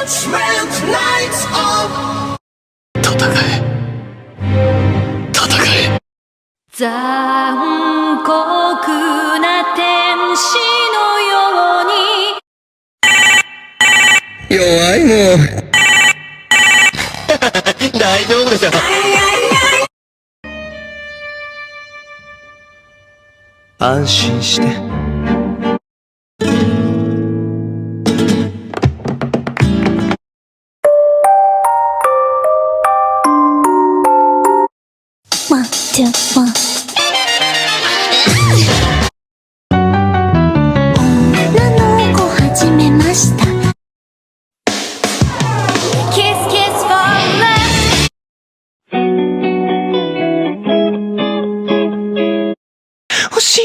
Judgment nights of 戦え戦え。残酷な天使のように弱いもん。大丈夫でしょ。安心して。ワン、ツー、ワン。女の子始めました。Kiss kiss for love 欲し